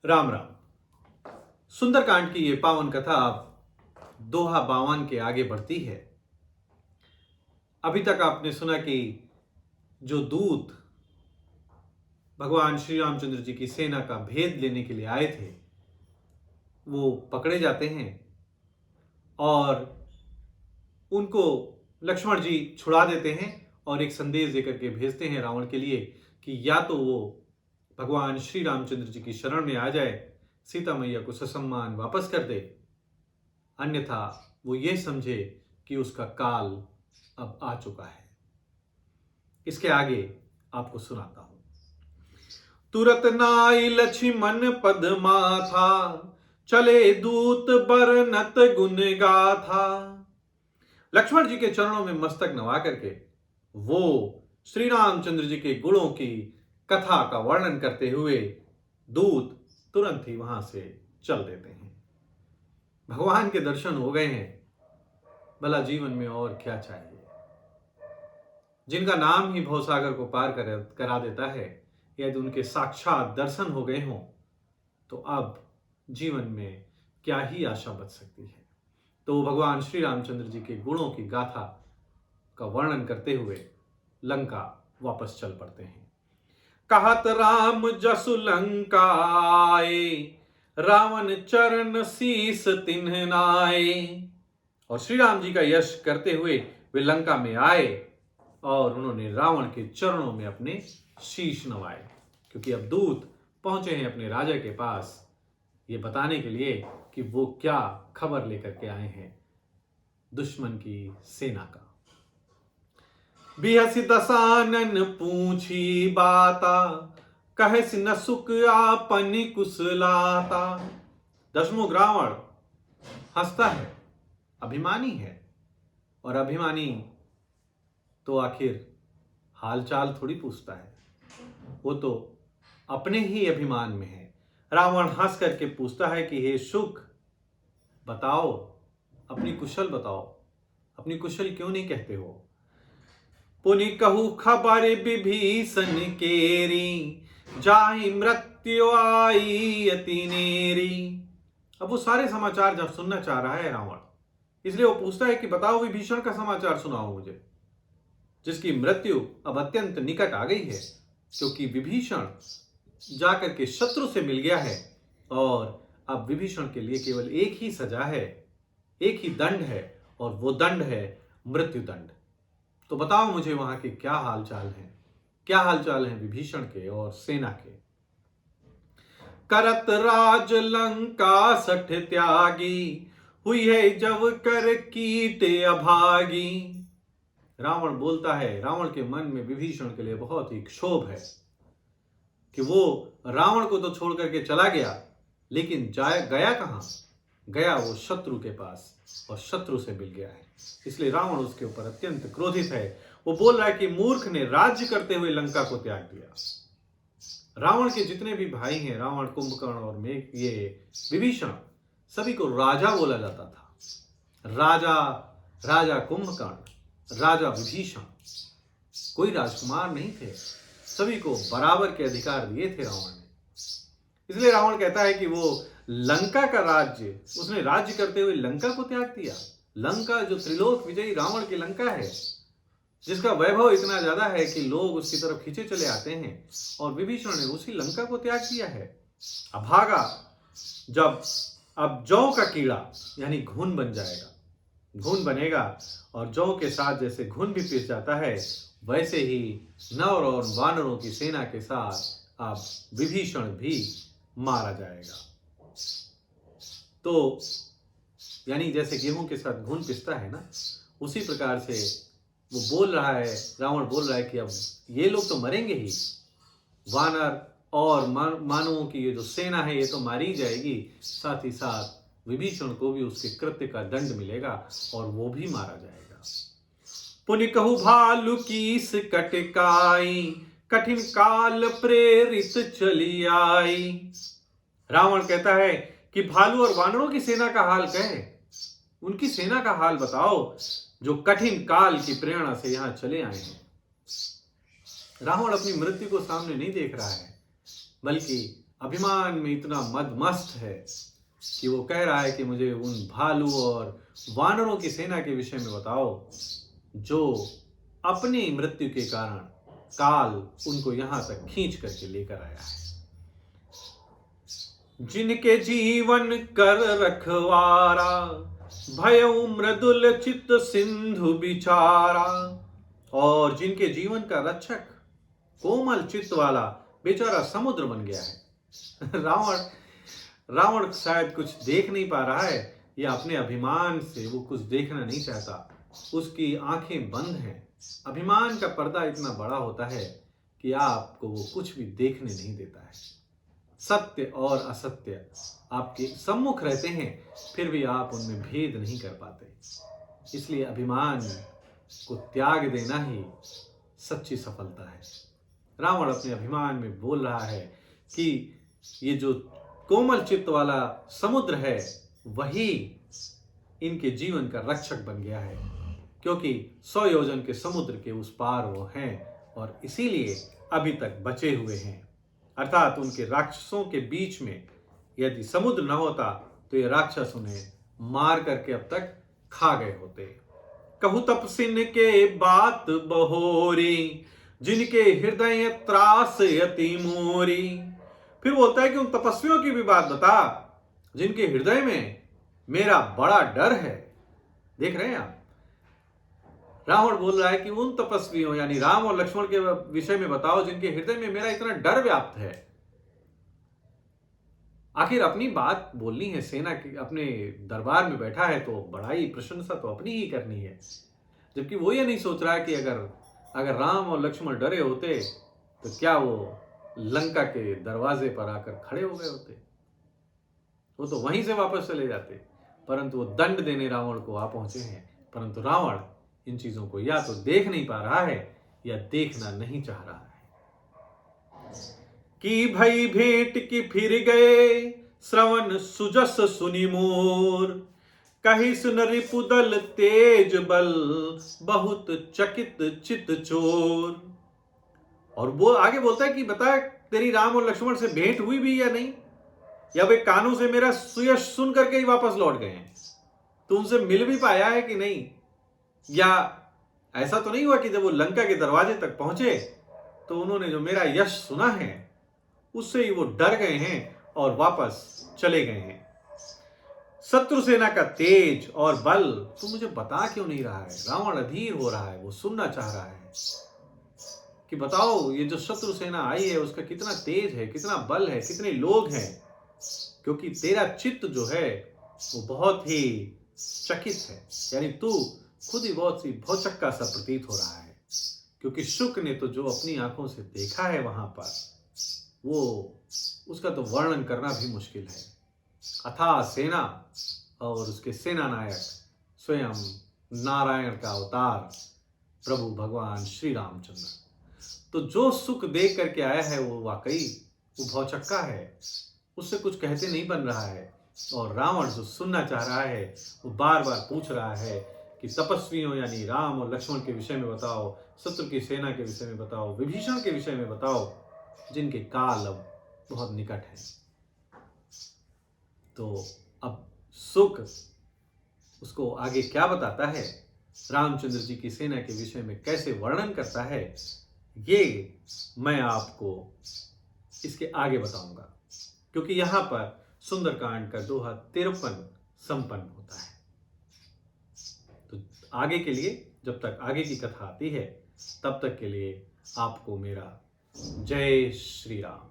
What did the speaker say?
राम राम। सुंदरकांड की ये पावन कथा अब दोहा 52 के आगे बढ़ती है। अभी तक आपने सुना कि जो दूत भगवान श्री रामचंद्र जी की सेना का भेद लेने के लिए आए थे वो पकड़े जाते हैं और उनको लक्ष्मण जी छुड़ा देते हैं और एक संदेश देकर के भेजते हैं रावण के लिए कि या तो वो भगवान श्री रामचंद्र जी की शरण में आ जाए, सीता मैया को ससम्मान वापस कर दे, अन्यथा वो ये समझे कि उसका काल अब आ चुका है। इसके आगे आपको सुनाता हूं। तुरत नाई लक्ष्मण पद माथा, चले दूत बरनत गुण गाथा। लक्ष्मण जी के चरणों में मस्तक नवा करके वो श्री रामचंद्र जी के गुणों की कथा का वर्णन करते हुए दूत तुरंत ही वहां से चल देते हैं। भगवान के दर्शन हो गए हैं, भला जीवन में और क्या चाहिए। जिनका नाम ही भवसागर को पार करा देता है, यदि उनके साक्षात दर्शन हो गए हों तो अब जीवन में क्या ही आशा बच सकती है। तो भगवान श्री रामचंद्र जी के गुणों की गाथा का वर्णन करते हुए लंका वापस चल पड़ते हैं। कहत राम जसु लंका आए, रावण चरण शीस तिन्ह नाए। और श्री राम जी का यश करते हुए वे लंका में आए और उन्होंने रावण के चरणों में अपने शीश नवाए, क्योंकि अब दूत पहुंचे हैं अपने राजा के पास ये बताने के लिए कि वो क्या खबर लेकर के आए हैं दुश्मन की सेना का। बिहसि दसानन पूछी बाता, कहसि न सुख आपन कुशलाता। दशमुख रावण हंसता है, अभिमानी है, और अभिमानी तो आखिर हालचाल थोड़ी पूछता है, वो तो अपने ही अभिमान में है। रावण हंस करके पूछता है कि हे सुख, बताओ, अपनी कुशल बताओ, अपनी कुशल क्यों नहीं कहते हो। पुनि कहू खबर विभीषण केरी, जाहि मृत्यु आई अति नेरी। अब वो सारे समाचार जब सुनना चाह रहा है रावण, इसलिए वो पूछता है कि बताओ विभीषण का समाचार सुनाओ मुझे, जिसकी मृत्यु अब अत्यंत निकट आ गई है, क्योंकि विभीषण जाकर के शत्रु से मिल गया है और अब विभीषण के लिए केवल एक ही सजा है, एक ही दंड है, और वो दंड है मृत्यु दंड। तो बताओ मुझे वहां के क्या हालचाल हैं, क्या हालचाल हैं विभीषण के और सेना के। करत राज लंका सठ त्यागी, हुई है जब कर कीटे अभागी। रावण बोलता है, रावण के मन में विभीषण के लिए बहुत ही क्षोभ है कि वो रावण को तो छोड़ करके चला गया, लेकिन गया कहां, गया वो शत्रु के पास और शत्रु से मिल गया है। इसलिए रावण उसके ऊपर अत्यंत क्रोधित है। वो बोल रहा है कि मूर्ख ने राज्य करते हुए लंका को त्याग दिया। रावण के जितने भी भाई हैं, रावण, कुंभकर्ण और ये विभीषण, सभी को राजा बोला जाता था। राजा कुंभकर्ण, राजा विभीषण, कोई राजकुमार नहीं थे, सभी को बराबर के अधिकार दिए थे रावण ने। इसलिए रावण कहता है कि वो लंका का राज्य, उसने राज्य करते हुए लंका को त्याग दिया। लंका जो त्रिलोक विजयी रावण की लंका है, जिसका वैभव इतना ज्यादा है कि लोग उसकी तरफ खींचे चले आते हैं, और विभीषण ने उसी लंका को त्याग दिया है। अभागा जब अब जौ का कीड़ा यानी घुन बन जाएगा, घुन बनेगा, और जौ के साथ जैसे घुन भी पिस जाता है, वैसे ही नर और वानरों की सेना के साथ अब विभीषण भी मारा जाएगा। तो यानी जैसे गेहूं के साथ घुन पिसता है ना, उसी प्रकार से वो बोल रहा है, रावण बोल रहा है कि अब ये लोग तो मरेंगे ही, वानर और मानवों की ये जो सेना है ये तो मारी जाएगी, साथ ही साथ विभीषण को भी उसके कृत्य का दंड मिलेगा और वो भी मारा जाएगा। पुनि कहु भालु कीस कटकाई, कठिन काल प्रेरित चली आई। रावण कहता है कि भालू और वानरों की सेना का हाल कहे, उनकी सेना का हाल बताओ जो कठिन काल की प्रेरणा से यहां चले आए हैं। रावण अपनी मृत्यु को सामने नहीं देख रहा है, बल्कि अभिमान में इतना मदमस्त है कि वो कह रहा है कि मुझे उन भालू और वानरों की सेना के विषय में बताओ जो अपनी मृत्यु के कारण काल उनको यहां तक खींच करके लेकर आया है। जिनके जीवन कर रखवारा, भयउ मृदुल चित्त सिंधु बिचारा। और जिनके जीवन का रक्षक कोमल चित्त वाला बेचारा समुद्र बन गया है। रावण शायद कुछ देख नहीं पा रहा है, या अपने अभिमान से वो कुछ देखना नहीं चाहता। उसकी आंखें बंद हैं। अभिमान का पर्दा इतना बड़ा होता है कि आपको वो कुछ भी देखने नहीं देता है। सत्य और असत्य आपके सम्मुख रहते हैं, फिर भी आप उनमें भेद नहीं कर पाते। इसलिए अभिमान को त्याग देना ही सच्ची सफलता है। रावण अपने अभिमान में बोल रहा है कि ये जो कोमल चित्त वाला समुद्र है वही इनके जीवन का रक्षक बन गया है, क्योंकि 100 योजन के समुद्र के उस पार वो हैं और इसीलिए अभी तक बचे हुए हैं। अर्थात उनके राक्षसों के बीच में यदि समुद्र न होता तो ये राक्षस उन्हें मार करके अब तक खा गए होते। कहु तपसिन के बात बहोरी, जिनके हृदय त्रास यति मोरी। फिर बोलता है कि उन तपस्वियों की भी बात बता जिनके हृदय में मेरा बड़ा डर है। देख रहे हैं आप, रावण बोल रहा है कि उन तपस्वियों यानी राम और लक्ष्मण के विषय में बताओ जिनके हृदय में मेरा इतना डर व्याप्त है। आखिर अपनी बात बोलनी है, सेना की अपने दरबार में बैठा है तो बड़ाई प्रशंसा तो अपनी ही करनी है। जबकि वो ये नहीं सोच रहा है कि अगर राम और लक्ष्मण डरे होते तो क्या वो लंका के दरवाजे पर आकर खड़े हो गए होते। वो तो वहीं से वापस चले जाते, परंतु वो दंड देने रावण को आ पहुंचे हैं। परंतु रावण इन चीजों को या तो देख नहीं पा रहा है या देखना नहीं चाह रहा है। कि भई भेंट की फिर गए श्रवण सुजस सुनि मोर। कहि सुन रिपुदल तेज बल बहुत चकित चित चोर। और वो आगे बोलता है कि बता तेरी राम और लक्ष्मण से भेंट हुई भी या नहीं, या वे कानों से मेरा सुयश सुन करके ही वापस लौट गए हैं। तू उनसे मिल भी पाया है कि नहीं, या ऐसा तो नहीं हुआ कि जब वो लंका के दरवाजे तक पहुंचे तो उन्होंने जो मेरा यश सुना है उससे ही वो डर गए हैं और वापस चले गए हैं। शत्रु सेना का तेज और बल तो मुझे बता क्यों नहीं रहा है। रावण अधीर हो रहा है, वो सुनना चाह रहा है कि बताओ ये जो शत्रु सेना आई है उसका कितना तेज है, कितना बल है, कितने लोग हैं। क्योंकि तेरा चित्त जो है वो बहुत ही चकित है, यानी तू खुद ही बहुत सी भौचक्का सा प्रतीत हो रहा है। क्योंकि शुक ने तो जो अपनी आंखों से देखा है वहां पर, वो उसका तो वर्णन करना भी मुश्किल है। अथाह सेना और उसके सेना नायक स्वयं नारायण का अवतार प्रभु भगवान श्री रामचंद्र। तो जो सुख देख करके आया है वो वाकई वो भौचक्का है, उससे कुछ कहते नहीं बन रहा है। और रावण जो सुनना चाह रहा है वो बार बार पूछ रहा है कि तपस्वियों यानी राम और लक्ष्मण के विषय में बताओ, शत्रु की सेना के विषय में बताओ, विभीषण के विषय में बताओ, जिनके काल अब बहुत निकट है। तो अब सुक उसको आगे क्या बताता है, रामचंद्र जी की सेना के विषय में कैसे वर्णन करता है, ये मैं आपको इसके आगे बताऊंगा। क्योंकि यहां पर सुंदरकांड का दोहा 53 संपन्न होता है। तो आगे के लिए, जब तक आगे की कथा आती है तब तक के लिए आपको मेरा जय श्री राम।